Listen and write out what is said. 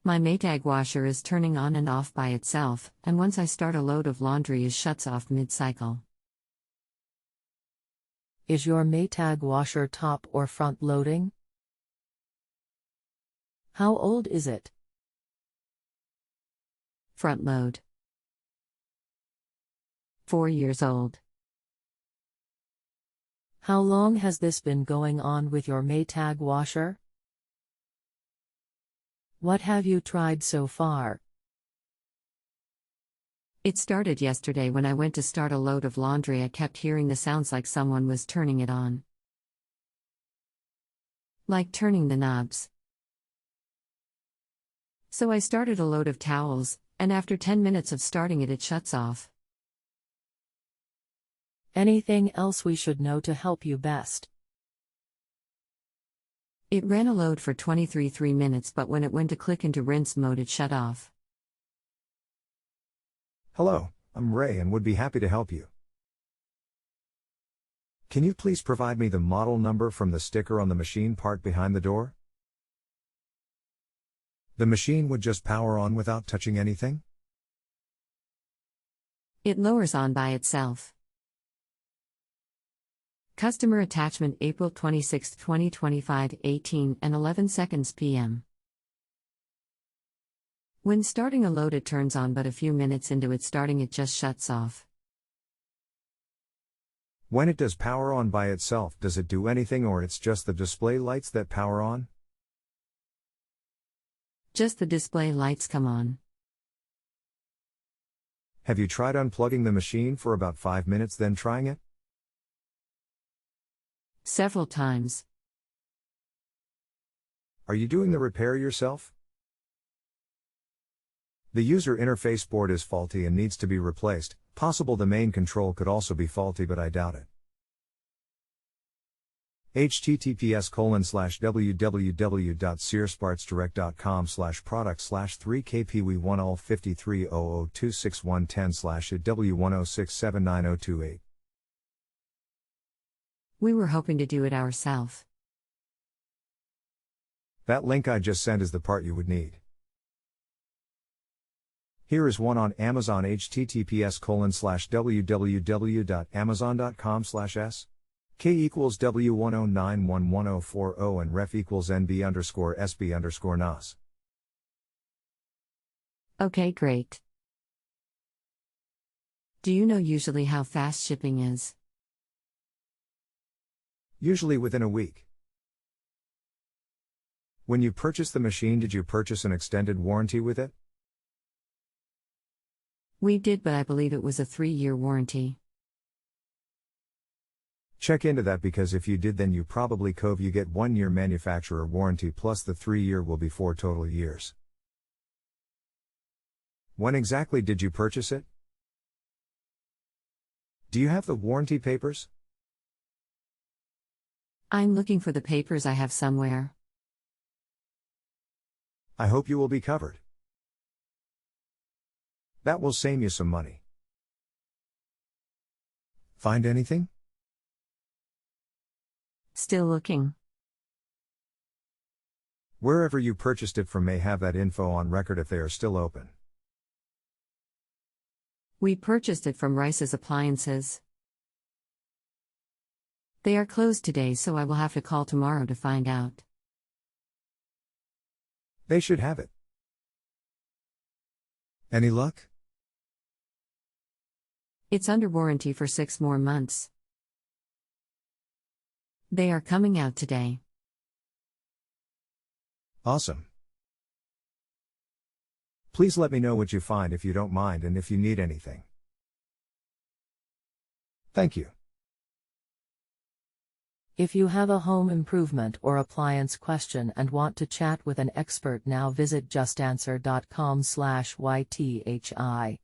My Maytag washer is turning on and off by itself, and once I start a load of laundry it shuts off mid-cycle. Is your Maytag washer top or front loading? How old is it? Front load. 4 years old. How long has this been going on with your Maytag washer? What have you tried so far? It started yesterday when I went to start a load of laundry. I kept hearing the sounds like someone was turning it on. Like turning the knobs. So I started a load of towels, and after 10 minutes of starting it, it shuts off. Anything else we should know to help you best? It ran a load for 23 minutes, but when it went to click into rinse mode it shut off. Hello, I'm Ray and would be happy to help you. Can you please provide me the model number from the sticker on the machine part behind the door? The machine would just power on without touching anything? It lowers on by itself. Customer attachment April 26, 2025, 18 and 11 seconds p.m. When starting a load it turns on, but a few minutes into it starting it just shuts off. When it does power on by itself, does it do anything or it's just the display lights that power on? Just the display lights come on. Have you tried unplugging the machine for about 5 minutes then trying it? Several times. Are you doing the repair yourself? The user interface board is faulty and needs to be replaced. Possible the main control could also be faulty, but I doubt it. https://www.searspartsdirect.com/product/3kpv10502610/w10679028. We were hoping to do it ourselves. That link I just sent is the part you would need. Here is one on Amazon: https://www.amazon.com/s. K equals W10911040 and ref equals NB_SB_NAS. Okay, great. Do you know usually how fast shipping is? Usually within a week. When you purchased the machine, did you purchase an extended warranty with it? We did, but I believe it was a 3-year warranty. Check into that, because if you did then you probably cove you get 1-year manufacturer warranty plus the 3-year will be 4 total years. When exactly did you purchase it? Do you have the warranty papers? I'm looking for the papers. I have somewhere. I hope you will be covered. That will save you some money. Find anything? Still looking. Wherever you purchased it from may have that info on record if they are still open. We purchased it from Rice's Appliances. They are closed today, so I will have to call tomorrow to find out. They should have it. Any luck? It's under warranty for 6 more months. They are coming out today. Awesome. Please let me know what you find if you don't mind and if you need anything. Thank you. If you have a home improvement or appliance question and want to chat with an expert now, visit JustAnswer.com/YTHI.